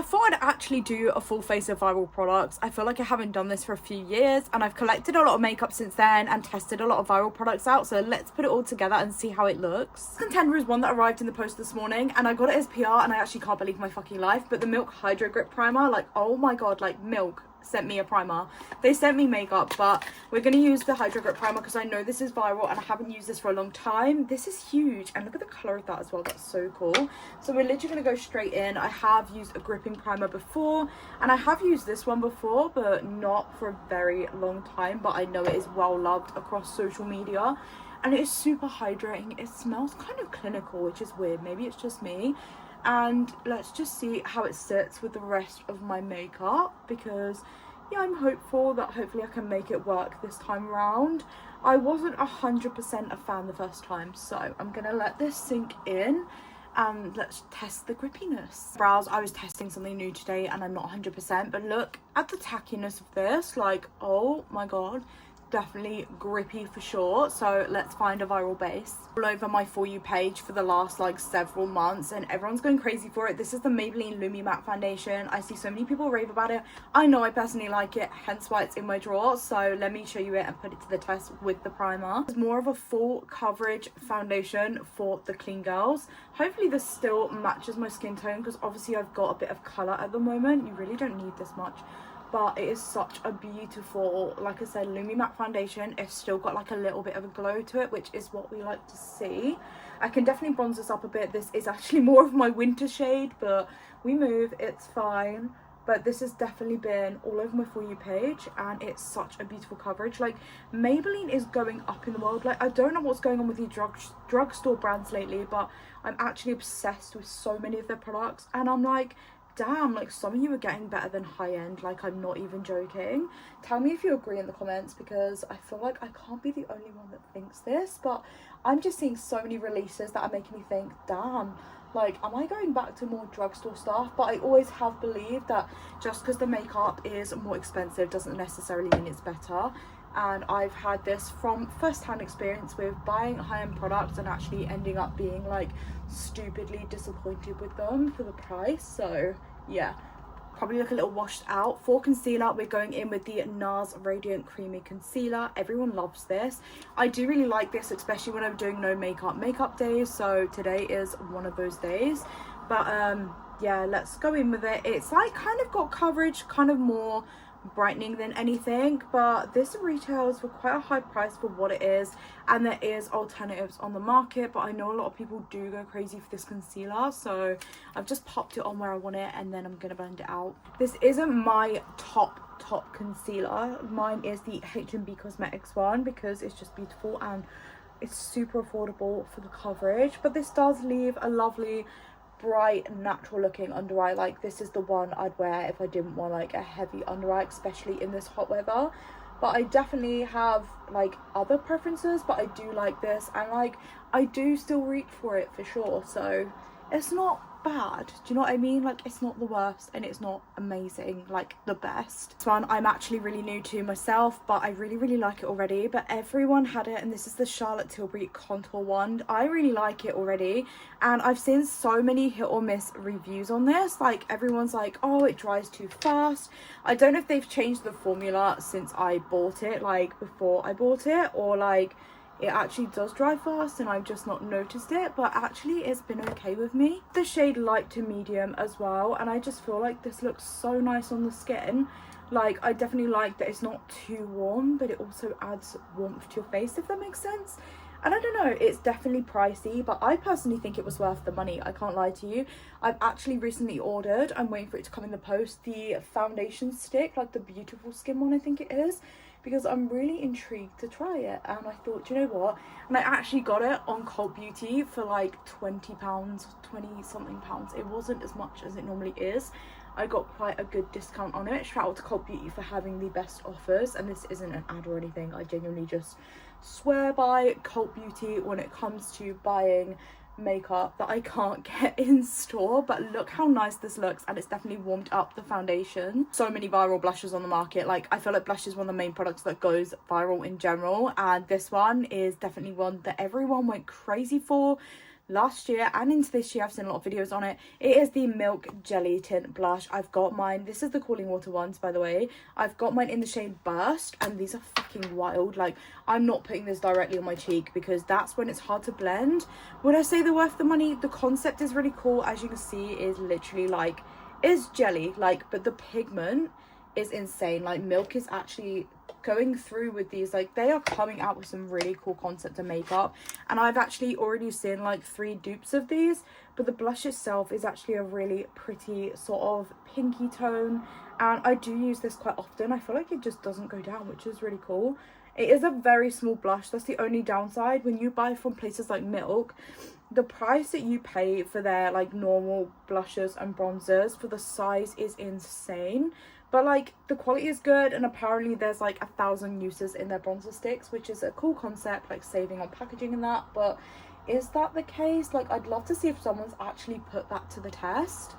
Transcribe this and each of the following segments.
I thought I'd actually do a full face of viral products. I feel like I haven't done this for a few years, and I've collected a lot of makeup since then and tested a lot of viral products out, so let's put it all together and see how it looks. This contender is one that arrived in the post this morning, and I got it as PR, and I actually can't believe my fucking life, but the Milk Hydro Grip Primer, like, oh my god, like, Milk sent me a primer. They sent me makeup, but we're going to use the Hydro Grip Primer because I know this is viral and I haven't used this for a long time. This is huge, and look at the colour of that as well. That's so cool. So we're literally going to go straight in. I have used a gripping primer before, and I have used this one before, but not for a very long time, but I know it is well loved across social media, and it is super hydrating. It smells kind of clinical, which is weird. Maybe it's just me. And let's just see how it sits with the rest of my makeup, because yeah, I'm hopeful that hopefully I can make it work this time around. I wasn't 100% a fan the first time, so I'm gonna let this sink in and let's test the grippiness. Brows, I was testing something new today and I'm not 100%, but look at the tackiness of this. Like, oh my god, definitely grippy for sure. So let's find a viral base. All over my For You page for the last like several months, and everyone's going crazy for it. This is the Maybelline Lumi Matte Foundation. I see so many people rave about it. I know I personally like it, hence why it's in my drawer. So let me show you it and put it to the test with the primer. It's more of a full coverage foundation for the clean girls. Hopefully this still matches my skin tone, because obviously I've got a bit of color at the moment. You really don't need this much, but it is such a beautiful, like I said, Lumi Matte Foundation. It's still got like a little bit of a glow to it, which is what we like to see. I can definitely bronze this up a bit. This is actually more of my winter shade, but we move, it's fine. But this has definitely been all over my For You page, and it's such a beautiful coverage. Like, Maybelline is going up in the world. Like, I don't know what's going on with these drugstore brands lately, but I'm actually obsessed with so many of their products, and I'm like, damn, like, some of you are getting better than high end. Like, I'm not even joking. Tell me if you agree in the comments, because I feel like I can't be the only one that thinks this, but I'm just seeing so many releases that are making me think, damn, like, am I going back to more drugstore stuff? But I always have believed that just because the makeup is more expensive doesn't necessarily mean it's better. And I've had this from first-hand experience with buying high-end products and actually ending up being like stupidly disappointed with them for the price. So yeah, probably look a little washed out. For concealer, we're going in with the NARS Radiant Creamy Concealer. Everyone loves this. I do really like this, especially when I'm doing no makeup days, so today is one of those days. But yeah, let's go in with it. It's like kind of got coverage, kind of more brightening than anything, but this retails for quite a high price for what it is, and there is alternatives on the market, but I know a lot of people do go crazy for this concealer, so I've just popped it on where I want it, and then I'm gonna blend it out. This isn't my top concealer. Mine is the H&B Cosmetics one, because it's just beautiful and it's super affordable for the coverage, but this does leave a lovely bright natural looking under eye. Like, this is the one I'd wear if I didn't want like a heavy under eye, especially in this hot weather. But I definitely have like other preferences, but I do like this, and like I do still reach for it for sure, so it's not bad. Do you know what I mean? Like, it's not the worst and it's not amazing, like the best. This one I'm actually really new to myself, but I really like it already. But everyone had it, and this is the Charlotte Tilbury contour one. I really like it already, and I've seen so many hit or miss reviews on this. Like, everyone's like, oh, it dries too fast. I don't know if they've changed the formula since I bought it, like before I bought it, or like it actually does dry fast and I've just not noticed it, but actually it's been okay with me. The shade light to medium as well, and I just feel like this looks so nice on the skin. Like, I definitely like that it's not too warm, but it also adds warmth to your face, if that makes sense. And I don't know, it's definitely pricey, but I personally think it was worth the money. I can't lie to you. I've actually recently ordered, I'm waiting for it to come in the post, the foundation stick, like the Beautiful Skin one I think it is, because I'm really intrigued to try it. And I thought, you know what, and I actually got it on Cult Beauty for like £20, 20 something pounds. It wasn't as much as it normally is. I got quite a good discount on it. Shout out to Cult Beauty for having the best offers, and this isn't an ad or anything. I genuinely just swear by Cult Beauty when it comes to buying makeup that I can't get in store. But look how nice this looks, and it's definitely warmed up the foundation. So many viral blushes on the market. Like, I feel like blush is one of the main products that goes viral in general, and this one is definitely one that everyone went crazy for. last year and into this year. I've seen a lot of videos on it. It is the Milk Jelly Tint Blush. I've got mine, this is the Cooling Water ones, by the way. I've got mine in the shade Burst, and these are fucking wild. Like, I'm not putting this directly on my cheek because that's when it's hard to blend. Would I say they're worth the money? The concept is really cool. As you can see, is literally like, is jelly, like, but the pigment is insane. Like, Milk is actually going through with these, like, they are coming out with some really cool concept and makeup, and I've actually already seen like 3 dupes of these, but the blush itself is actually a really pretty sort of pinky tone, and I do use this quite often. I feel like it just doesn't go down, which is really cool. It is a very small blush. That's the only downside. When you buy from places like Milk, the price that you pay for their like normal blushes and bronzers for the size is insane. But like, the quality is good, and apparently there's like 1,000 uses in their bronzer sticks, which is a cool concept, like saving on packaging and that. But is that the case? Like, I'd love to see if someone's actually put that to the test.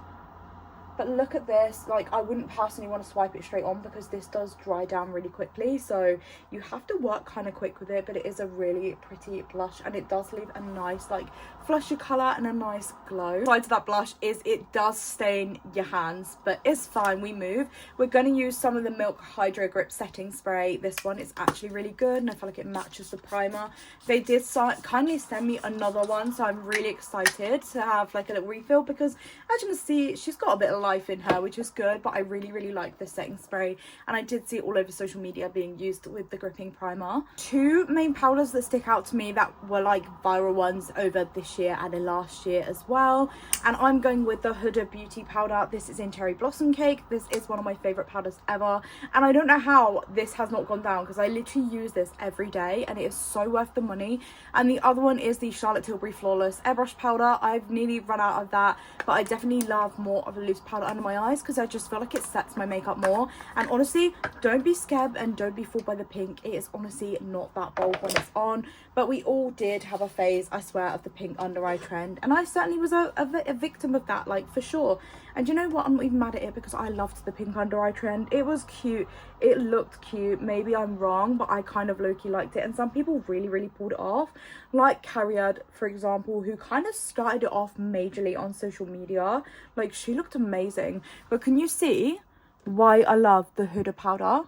But look at this. Like, I wouldn't personally want to swipe it straight on because this does dry down really quickly, so you have to work kind of quick with it. But it is a really pretty blush, and it does leave a nice like flushy colour and a nice glow. Side to that blush is it does stain your hands, but it's fine, we move. We're going to use some of the Milk Hydro Grip setting spray. This one is actually really good, and I feel like it matches the primer. They did kindly send me another one, so I'm really excited to have like a little refill, because as you can see, she's got a bit of life in her, which is good. But I really like this setting spray, and I did see it all over social media being used with the gripping primer. 2 main powders that stick out to me that were like viral ones over this year and in last year as well, and I'm going with the Huda Beauty powder. This is in Cherry Blossom Cake. This is one of my favorite powders ever, and I don't know how this has not gone down because I literally use this every day, and it is so worth the money. And the other one is the Charlotte Tilbury Flawless Airbrush powder. I've nearly run out of that, but I definitely love more of a loose powder under my eyes because I just feel like it sets my makeup more. And honestly, don't be scared and don't be fooled by the pink. It is honestly not that bold when it's on, but we all did have a phase, I swear, of the pink under eye trend, and I certainly was a victim of that, like, for sure. And you know what, I'm not even mad at it because I loved the pink under eye trend. It was cute, it looked cute. Maybe I'm wrong, but I kind of low-key liked it, and some people really pulled it off, like Cariad, for example, who kind of started it off majorly on social media. Like, she looked amazing. But can you see why I love the Huda powder?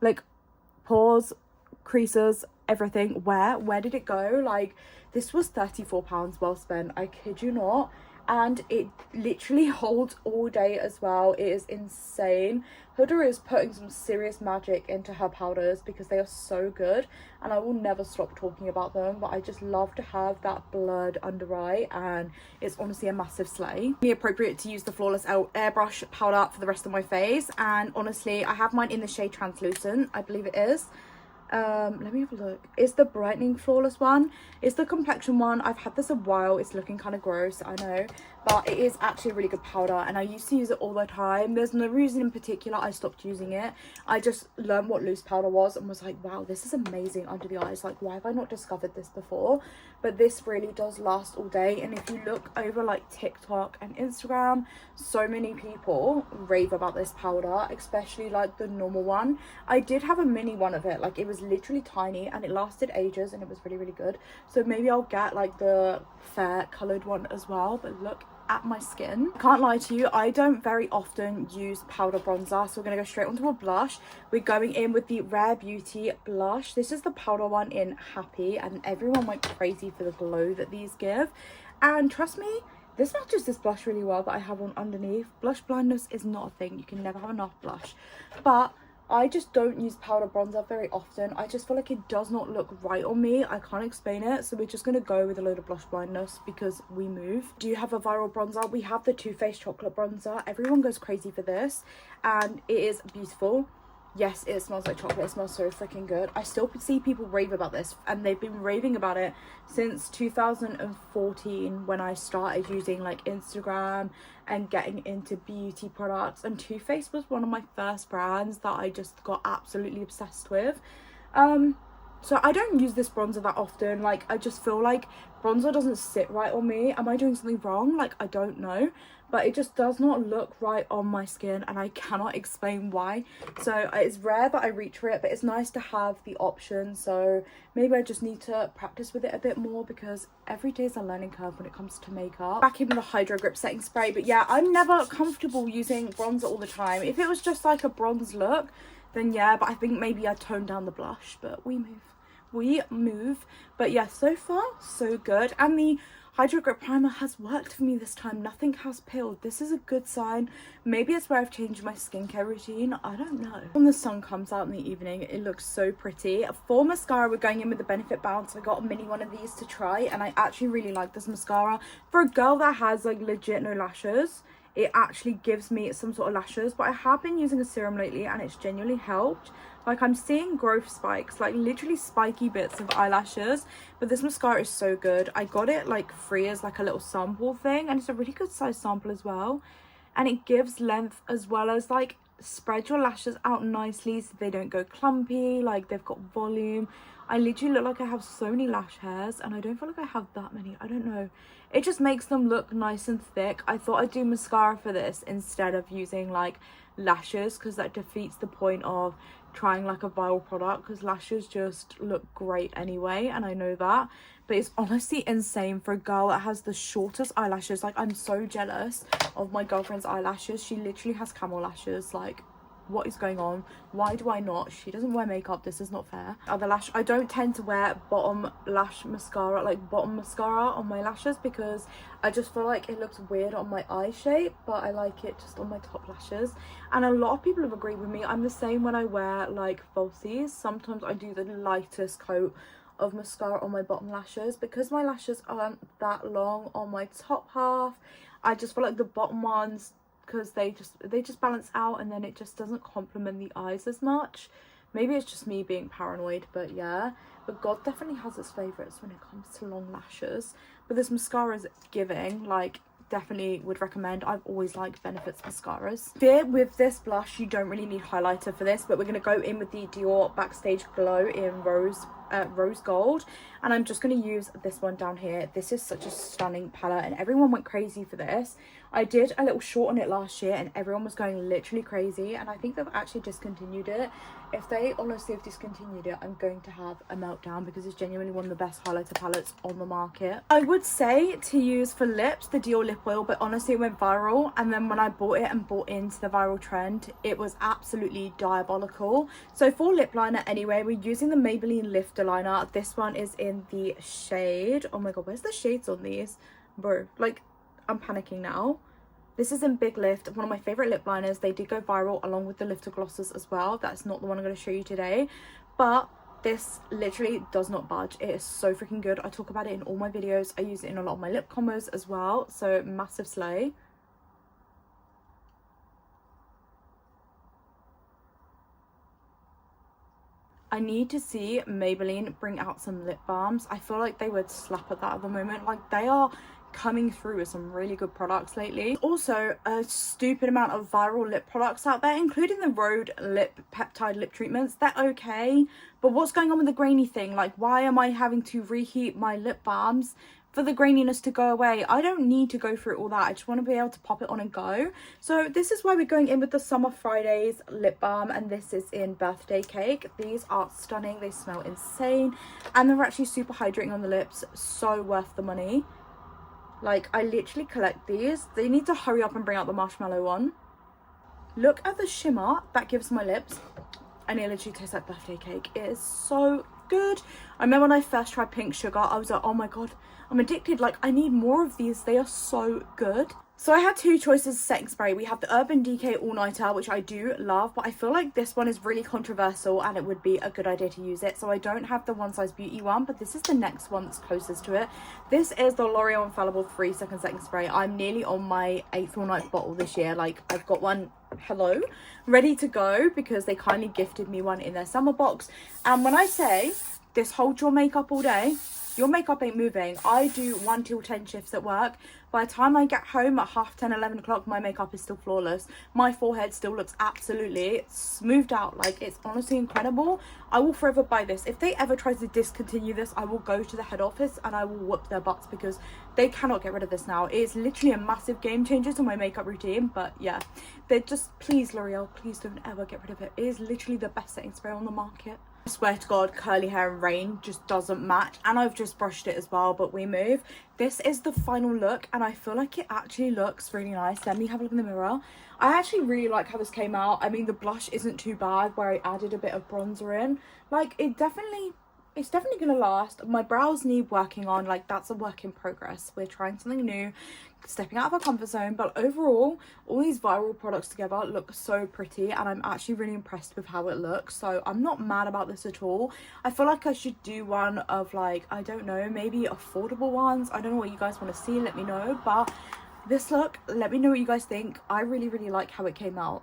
Like, pores, creases, everything. Where did it go? Like, this was £34 well spent, I kid you not. And it literally holds all day as well. It is insane. Huda is putting some serious magic into her powders because they are so good, and I will never stop talking about them. But I just love to have that blurred under eye, and it's honestly a massive slay. It's appropriate to use the Flawless Airbrush powder for the rest of my face, and honestly, I have mine in the shade Translucent, I believe it is. Let me have a look. It's the Brightening Flawless one. It's the complexion one. I've had this a while. It's looking kind of gross, I know, but it is actually a really good powder, and I used to use it all the time. There's no reason in particular I stopped using it. I just learned what loose powder was and was like, wow, this is amazing under the eyes. Like, why have I not discovered this before? But this really does last all day. And if you look over like TikTok and Instagram, so many people rave about this powder, especially like the normal one. I did have a mini one of it. Like, it was literally tiny and it lasted ages, and it was really good. So maybe I'll get like the fair colored one as well. But look at my skin. Can't lie to you, I don't very often use powder bronzer, so we're gonna go straight onto a blush. We're going in with the Rare Beauty blush. This is the powder one in Happy, and everyone went crazy for the glow that these give. And trust me, this matches this blush really well that I have on underneath. Blush blindness is not a thing. You can never have enough blush, but I just don't use powder bronzer very often. I just feel like it does not look right on me. I can't explain it. So we're just going to go with a load of blush blindness because we move. Do you have a viral bronzer? We have the Too Faced chocolate bronzer. Everyone goes crazy for this, and it is beautiful. Yes, it smells like chocolate. It smells so freaking good. I still see people rave about this, and they've been raving about it since 2014 when I started using like Instagram and getting into beauty products. And Too Faced was one of my first brands that I just got absolutely obsessed with. So I don't use this bronzer that often. Like, I just feel like bronzer doesn't sit right on me. Am I doing something wrong? Like, I don't know, but it just does not look right on my skin, and I cannot explain why. So it's rare that I reach for it, but it's nice to have the option. So maybe I just need to practice with it a bit more, because every day is a learning curve when it comes to makeup. Back in with the Hydro Grip setting spray. But yeah, I'm never comfortable using bronzer all the time. If it was just like a bronze look, then yeah, but I think maybe I'd tone down the blush. But we move. But yeah, so far so good. And the Hydro Grip primer has worked for me this time. Nothing has peeled. This is a good sign. Maybe it's where I've changed my skincare routine, I don't know. When the sun comes out in the evening, it looks so pretty. For mascara, we're going in with the Benefit Bounce. I got a mini one of these to try, and I actually really like this mascara. For a girl that has like legit no lashes, it actually gives me some sort of lashes. But I have been using a serum lately, and it's genuinely helped. Like, I'm seeing growth spikes, like literally spiky bits of eyelashes. But this mascara is so good. I got it like free as like a little sample thing, and it's a really good size sample as well. And it gives length as well as like spread your lashes out nicely so they don't go clumpy. Like, they've got volume. I literally look like I have so many lash hairs, and I don't feel like I have that many. I don't know. It just makes them look nice and thick. I thought I'd do mascara for this instead of using like lashes, because that defeats the point of trying like a viral product, because lashes just look great anyway, and I know that. But it's honestly insane for a girl that has the shortest eyelashes. Like, I'm so jealous of my girlfriend's eyelashes. She literally has camel lashes. Like, what is going on? Why do I not? She doesn't wear makeup. This is not fair. Other lash, I don't tend to wear bottom lash mascara, like bottom mascara on my lashes, because I just feel like it looks weird on my eye shape, but I like it just on my top lashes. And a lot of people have agreed with me. I'm the same when I wear like falsies. Sometimes I do the lightest coat of mascara on my bottom lashes, because my lashes aren't that long on my top half. I just feel like the bottom ones, because they just balance out, and then it just doesn't complement the eyes as much. Maybe it's just me being paranoid, but yeah. But God definitely has its favourites when it comes to long lashes. But this mascara is giving, like, definitely would recommend. I've always liked Benefit's mascaras. Here with this blush, you don't really need highlighter for this, but we're going to go in with the Dior Backstage Glow in Rose Gold, and I'm just going to use this one down here. This is such a stunning palette, and everyone went crazy for this. I did a little short on it last year, and everyone was going literally crazy, and I think they've actually discontinued it. If they honestly have discontinued it, I'm going to have a meltdown, because it's genuinely one of the best highlighter palettes on the market. I would say to use for lips the Dior lip oil, but honestly it went viral, and then when I bought it and bought into the viral trend, it was absolutely diabolical. So for lip liner anyway, we're using the Maybelline Lifter liner. This one is in the shade, oh my god, where's the shades on these, bro? Like, I'm panicking now. This is in Big Lift, one of my favorite lip liners. They did go viral along with the Lifter glosses as well. That's not the one I'm going to show you today, but this literally does not budge. It is so freaking good. I talk about it in all my videos. I use it in a lot of my lip combos as well, so massive slay. I need to see Maybelline bring out some lip balms. I feel like they would slap at that at the moment. Like, they are coming through with some really good products lately. Also, a stupid amount of viral lip products out there, including the Rhode lip peptide lip treatments. They're okay, but what's going on with the grainy thing? Like, why am I having to reheat my lip balms for the graininess to go away? I don't need to go through all that. I just want to be able to pop it on and go. So this is why we're going in with the Summer Fridays lip balm, and this is in Birthday Cake. These are stunning. They smell insane, and they're actually super hydrating on the lips. So worth the money. Like, I literally collect these. They need to hurry up and bring out the marshmallow one. Look at the shimmer that gives my lips, and it literally tastes like birthday cake. It is so good. I remember when I first tried Pink Sugar, I was like, oh my god, I'm addicted. Like, I need more of these. They are so good. So I had two choices of setting spray. We have the Urban Decay All Nighter, which I do love, but I feel like this one is really controversial and it would be a good idea to use it. So I don't have the One Size Beauty one, but this is the next one that's closest to it. This is the L'Oreal Infallible 3-second setting spray. I'm nearly on my 8th or 9th bottle this year. Like, I've got one, hello, ready to go, because they kindly gifted me one in their summer box. And when I say this holds your makeup all day, your makeup ain't moving. I do 1 till 10 shifts at work. By the time I get home at 10:30, 11 o'clock, my makeup is still flawless. My forehead still looks absolutely smoothed out. Like, it's honestly incredible. I will forever buy this. If they ever try to discontinue this, I will go to the head office and I will whoop their butts, because they cannot get rid of this now. It's literally a massive game changer to my makeup routine. But yeah, they're just, please L'Oreal, please don't ever get rid of it. It is literally the best setting spray on the market. I swear to God, curly hair and rain just doesn't match. And I've just brushed it as well, but we move. This is the final look, and I feel like it actually looks really nice. Let me have a look in the mirror. I actually really like how this came out. I mean, the blush isn't too bad, where I added a bit of bronzer in. Like, it's definitely gonna last. My brows need working on, like, that's a work in progress. We're trying something new, stepping out of our comfort zone, but overall all these viral products together look so pretty, and I'm actually really impressed with how it looks. So I'm not mad about this at all. I feel like I should do one of, like, I don't know, maybe affordable ones. I don't know what you guys want to see, let me know. But this look, let me know what you guys think. I really like how it came out.